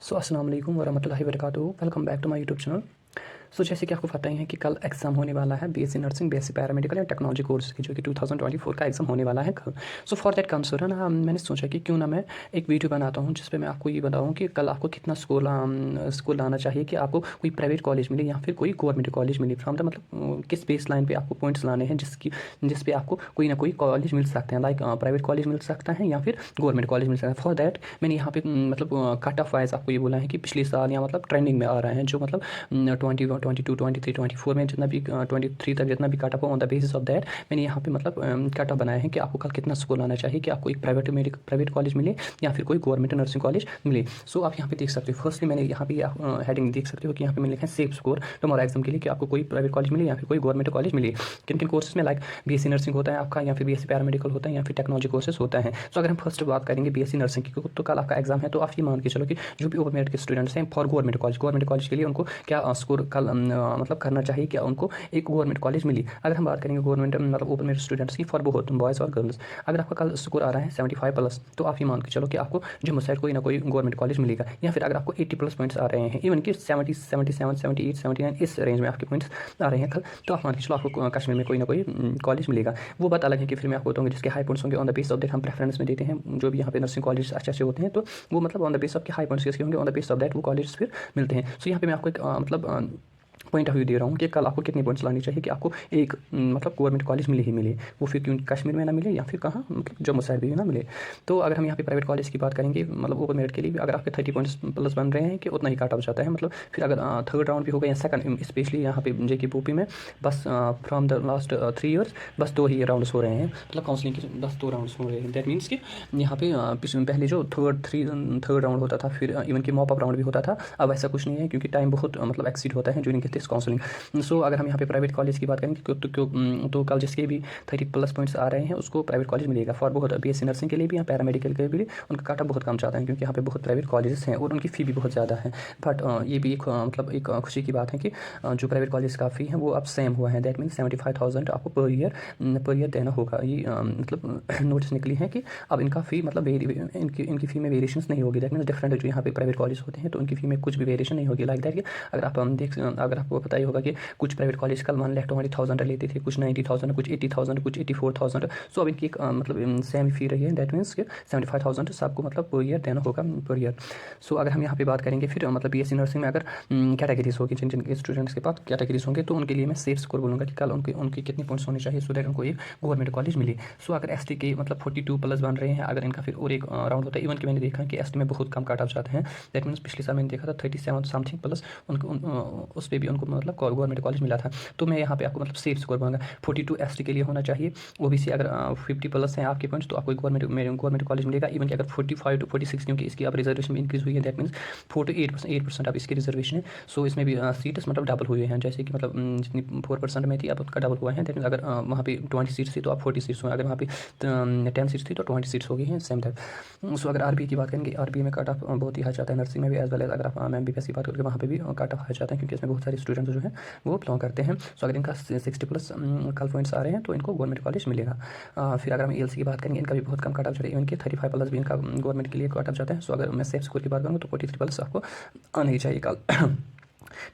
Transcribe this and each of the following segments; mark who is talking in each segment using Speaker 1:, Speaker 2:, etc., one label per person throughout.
Speaker 1: अस्सलाम वालेकुम वरहमतुल्लाहि वबरकातुहू। Welcome back to my YouTube channel. जैसे कि आपको पता ही है कि कल एग्ज़ाम होने वाला है बीएससी नर्सिंग, बीएससी पैरामेडिकल या टेक्नोलॉजी कोर्स की, जो कि 2024 का एग्ज़ाम होने वाला है कल। फॉर दैट कंसर्न मैंने सोचा कि क्यों ना मैं एक वीडियो बनाता हूँ जिस पे मैं आपको ये बताऊँ कि कल आपको कितना स्कोर लाना चाहिए कि आपको कोई प्राइवेट कॉलेज मिले या फिर कोई गवर्नमेंट कॉलेज मिले। फ्रॉम द मतलब किस बेस लाइन पर आपको पॉइंट्स लाने हैं जिस पे आपको कोई ना कोई कॉलेज मिल सकते हैं, लाइक प्राइवेट कॉलेज मिल सकता है या फिर गवर्नमेंट कॉलेज मिल सकता है। फॉर दैट मैंने यहाँ पे मतलब कट ऑफ वाइज आपको ये बोला है कि पिछले साल या मतलब ट्रेंडिंग में आ रहा है जो मतलब 24 में जितना भी 23 तक जितना भी cut off on the basis of that मैंने यहाँ पे मतलब कट ऑफ बनाया है कि आपको कल कितना स्कोर आना चाहिए कि आपको एक प्राइवेट कॉलेज मिले या फिर कोई गवर्नमेंट नर्सिंग कॉलेज मिले। आप यहाँ पे देख सकते हो, फर्स्टली मैंने यहाँ पे हेडिंग देख सकते हो कि यहाँ पे मैंने लिखा है सेफ स्कोर टुमारो एग्जाम के लिए कि आपको कोई प्राइवेट कॉलेज मिले या फिर कोई गवर्नमेंट कॉलेज मिले। किन किन कोर्सेज में, लाइक बीएससी नर्सिंग होता है आपका, या फिर बीएससी पैरामेडिकल होता है, या फिर टेक्नोलॉजी कोर्सेज होता है। अगर हम फर्स्ट बात करेंगे बीएससी नर्सिंग की, तो कल आपका एग्जाम है, तो आप ये मान के चलो कि जो भी ओपन मेरिट के स्टूडेंट्स हैं फॉर गवर्नमेंट कॉलेज के लिए उनको क्या स्कोर कल मतलब करना चाहिए कि उनको एक गवर्नमेंट कॉलेज मिली। अगर हम बात करेंगे गवर्नमेंट मतलब ओपन मेरिट स्टूडेंट्स की फॉर बोथ बॉयज़ और गर्ल्स, अगर आपका कल स्कोर आ रहा है 75+, तो आप ये मान के चलो कि आपको जम्मू साइड कोई ना कोई गवर्नमेंट कॉलेज मिलेगा। या फिर अगर आपको 80+ पॉइंट्स आ रहे हैं, इवन कि 70, 77, 78, 79 इस रेंज में आपके पॉइंट्स आ रहे हैं कल, तो आप मान के चलो आपको कश्मीर में कोई ना कोई कॉलेज मिलेगा। वो बात अलग है कि फिर मैं आपको बताऊँगा जिसके हाई पॉइंट्स होंगे on the base of that हम प्रेफरेंस में देते हैं। जो भी यहाँ पे नर्सिंग कॉलेज अच्छे होते हैं तो वो मतलब ऑन द बेस ऑफ के हाई पॉइंट्स होंगे, on the base of that वो कॉलेज फिर मिलते हैं। यहाँ पे मैं आपको एक मतलब पॉइंट ऑफ व्यू दे रहा हूँ कि कल आपको कितने पॉइंट्स लाने चाहिए कि आपको एक मतलब गवर्नमेंट कॉलेज मिले ही मिले, वो फिर क्यों कश्मीर में ना मिले या फिर कहाँ मतलब जम्मू साइड भी ना मिले। तो अगर हम यहाँ पे प्राइवेट कॉलेज की बात करेंगे मतलब ओपन मेरिट के लिए भी अगर आपके 30 पॉइंट्स प्लस बन रहे हैं कि उतना ही काट ऑफ जाता है। मतलब फिर अगर थर्ड राउंड भी होगा या सेकंड, स्पेशली यहाँ पे जेके यूपी में बस फ्रॉम द लास्ट 3 ईयर्स बस 2 ही राउंड्स हो रहे हैं, मतलब काउंसलिंग के बस 2 राउंड्स हो रहे हैं। दैट मीन्स कि यहाँ पे पहले जो थर्ड राउंड होता था, फिर इवन कि मॉप अप राउंड भी होता था, अब ऐसा कुछ नहीं है क्योंकि टाइम बहुत मतलब एक्सीड होता है ड्यूरिंग दिस काउंसलिंग। अगर हम यहाँ पे प्राइवेट कॉलेज की बात करेंगे तो कल जिसके भी 30+ पॉइंट्स आ रहे हैं उसको प्राइवेट कॉलेज मिलेगा। फॉर बहुत बीएससी नर्सिंग के लिए भी या पैरामेडिकल के लिए उनका काटा बहुत कम जाता है क्योंकि यहाँ पे बहुत प्राइवेट कॉलेजेस हैं और उनकी फ़ी भी बहुत ज़्यादा है। बट ये भी एक मतलब एक खुशी की बात है कि जो प्राइवेट कॉलेज का फ़ी है वो अब सेम हुआ है। दैट मीन्स 75,000 आपको पर ईयर देना होगा। ये मतलब नोटिस निकली है कि अब इनका फ़ी मतलब इनकी फ़ी में वेरिएशन नहीं होगी। दैट मीन्स डिफरेंट जो यहाँ पे प्राइवेट कॉलेज होते हैं तो उनकी फ़ी में कुछ भी वेरिएशन नहीं होगी। लाइक दैट कि अगर आपको पता ही होगा कि कुछ प्राइवेट कॉलेज कल 1,20,000 लेते थे, कुछ 90,000, कुछ 80,000, कुछ 84,000। अब इनकी एक मतलब सेम फी रही है। दैट मीन्स कि 75,000 सबको मतलब पर ईयर देना होगा पर ईयर। अगर हम यहाँ पे बात करेंगे फिर मतलब बीएससी नर्सिंग में अगर कैटेगरीज होगी, जिन जिन स्टूडेंट्स के पास कैटेगरीज होंगे तो उनके लिए मैं सेफ स्कोर बोलूँगा कि कल उनके कितने पॉइंट्स होने चाहिए सो दैट उनको एक गवर्नमेंट कॉलेज मिले। अगर एसटी के मतलब 42+ बन रहे हैं, अगर इनका फिर और एक राउंड होता है, इवन कि मैंने देखा कि एसटी में बहुत कम काट ऑफ जाते हैं। दैट मीन्स पिछले साल मैंने देखा था 37 समथिंग प्लस उस पर भी उनको मतलब गवर्नमेंट कॉलेज मिला था। तो मैं यहाँ पे आपको मतलब सेफ स्कोर बोलूँगा 42 एसटी के लिए होना चाहिए। ओबीसी अगर 50+ हैं आपके पॉइंट्स तो आपको गवर्नमेंट कॉलेज मिलेगा। इवन कि अगर 45 to 46 क्योंकि इसकी आप रिजर्वेशन में इंक्रीज हुई है, दैट मीन्स 48% आप इसकी रिजर्वेशन है। इसमें भी सीट्स मतलब डबल हुए हैं, जैसे कि मतलब जितनी 4% में थी अब उसका डबल हुआ है। दैट मीन्स अगर वहाँ पे 20 सीट्स थी तो आप 40 सीट्स हुए, अगर वहाँ पे 10 सीट्स थी तो 20 सीट्स हो गई हैं सेम टाइप। अगर आरबी की बात करेंगे, आरबी में कट ऑफ बहुत ही हाई जाता है, नर्सिंग में भी एज वेल एज अगर आप एमबीबीएस की बात करेंगे वहाँ पे भी कट ऑफ हाई जाता है क्योंकि इसमें बहुत सारे स्टूडेंट्स जो हैं वो बिलोंग करते हैं। अगर इनका 60+ कल पॉइंट्स आ रहे हैं तो इनको गवर्नमेंट कॉलेज मिलेगा। फिर अगर हम ईएलसी की बात करेंगे, इनका भी बहुत कम कट ऑफ जाता है, इवन कि 35+ भी इनका गवर्नमेंट के लिए कट ऑफ जाता है। अगर मैं सेफ स्कोर की बात करूँ तो 43+ आपको आना ही चाहिए कल।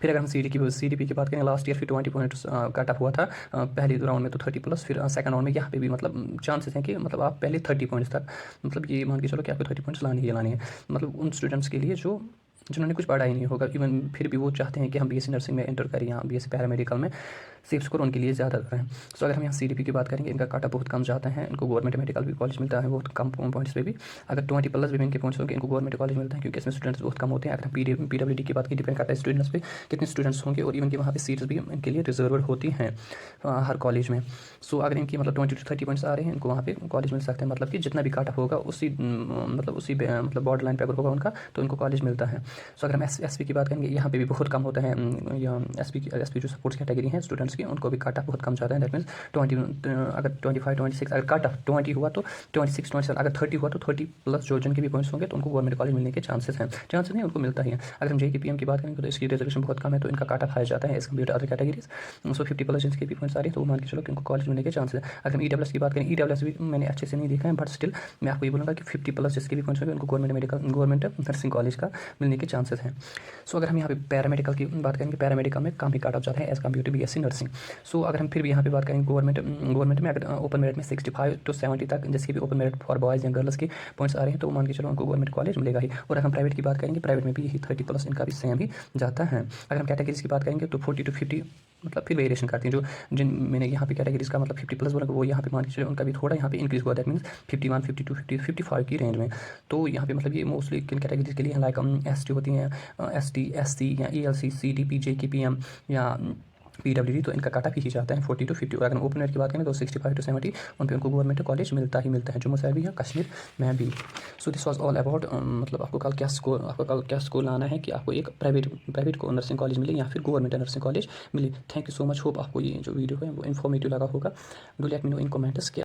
Speaker 1: फिर अगर हम सीडीपी की बात करें, लास्ट ईयर फिर 20 पॉइंट्स कट ऑफ हुआ था पहले राउंड में तो 30+, फिर सेकंड राउंड में यहाँ पे भी मतलब चांसेस हैं कि मतलब आप पहले 30 पॉइंट्स तक मतलब ये मान के चलो कि आपको 30 पॉइंट्स लानी है। मतलब उन स्टूडेंट्स के लिए जिन्होंने कुछ पढ़ा ही नहीं होगा, इवन फिर भी वो चाहते हैं कि हम बीएससी नर्सिंग में एंटर करें या बीएससी पैरामेडिकल में, सेफ स्कोर उनके लिए ज़्यादा है। अगर हम यहाँ सीडीपी की बात करेंगे, इनका काटा बहुत कम जाता है, इनको गवर्नमेंट मेडिकल भी कॉलेज मिलता है बहुत कम पॉइंट्स पे भी। अगर 20+ भी इनके पॉइंट्स होंगे इनको गवर्नमेंट कॉलेज मिलता है क्योंकि इसमें स्टूडेंट्स बहुत कम होते हैं। अगर हम पीडब्ल्यूडी की बात करें, डिपेंड करता है स्टूडेंट्स पे कितने स्टूडेंट्स होंगे और इवन कि वहाँ पे सीट्स भी इनके लिए रिजर्व होती हैं हर कॉलेज में। अगर इनकी मतलब 20 to 30 पॉइंट्स आ रहे हैं इनको वहाँ पे कॉलेज मिल सकते हैं। मतलब कि जितना भी काटा होगा उसी मतलब बॉर्डर लाइन पे अगर होगा उनका तो इनको कॉलेज मिलता है। अगर हम एसपी की बात करेंगे, यहाँ पे भी बहुत कम होता है। एसपी जो सपोर्ट्स कैटेगरी हैं स्टूडेंट्स की, उनको भी काट ऑफ बहुत कम जाता है। दैट मीन्स 20 अगर 25 26 अगर काट ऑफ 20 हुआ तो 26 27, अगर 30 हुआ तो 30+ जो जिनके भी पॉइंट्स होंगे तो उनको गवर्नमेंट कॉलेज मिलने के चांसेस नहीं उनको मिलता ही है। अगर हम जेकेपीएम की बात करेंगे तो इसकी रिजर्वेशन बहुत कम है तो इनका काट ऑफ हाई जाता है as compare to other categories. 50+ जिनके भी पॉइंट्स आ रही है तो वो मान के चलो कि उनको कॉलेज मिलने के चांसेस है। अगर हम ईडब्ल्यूएस की बात करें, ईडब्ल्यूएस भी मैंने अच्छे से नहीं देखा है, बट स्टिल मैं आपको ये बोलूँगा कि 50+ जिसके भी पॉइंट्स होंगे उनको गवर्नमेंट नर्सिंग कॉलेज का मिलने के चांसेस हैं। सो अगर हम यहाँ पे पैरामेडिकल की बात करेंगे, पैरामेडिकल में कम ही काट ऑफ जाता है as compare to BSc nursing. So अगर हम फिर भी यहाँ पे बात करेंगे गवर्नमेंट में, अगर ओपन मेरिट में 65 to 70 तक, जैसे भी ओपन मेरिट फॉर बॉयज़ या गर्ल्स के पॉइंट्स आ रहे हैं, तो मान के चलो उनको गवर्नमेंट कॉलेज मिलेगा ही। और अगर हम प्राइवेट की बात करेंगे, प्राइवेट में भी यही 30+ इनका भी सेम ही जाता है। अगर हम कैटेगरीज की बात करेंगे तो 40 to 50 मतलब फिर वेरिएशन करती हैं। जो जिन मैंने यहाँ पे कैटेगरीज का मतलब 50+ बोला, वो यहाँ पे मान के चलो उनका भी थोड़ा यहाँ पे इंक्रीज हुआ, दैट मीन्स 51, 52, 50, 55 की रेंज में। तो यहाँ पे मतलब ये मोस्टली किन कैटेगरीज के लिए लाइक ST होती हैं, ST, SC या ALC, CT, PJ, KPM या PWD, तो इनका काटा ही जाता है 40 to 50। और अगर ओपन मेरिट की बात करें तो 65 to 70 उन पर उनको गवर्नमेंट कॉलेज मिलता ही मिलता है, जम्मू से भी या कश्मीर में भी। So this was all about मतलब आपको कल क्या स्कोर लाना है कि आपको एक प्राइवेट को नर्सिंग कॉलेज मिले या फिर गवर्नमेंट नर्सिंग कॉलेज मिले। Thank you so much. Hope आपको ये जो वीडियो है वो इन्फॉर्मेटिव लगा होगा। Do let me know in comments.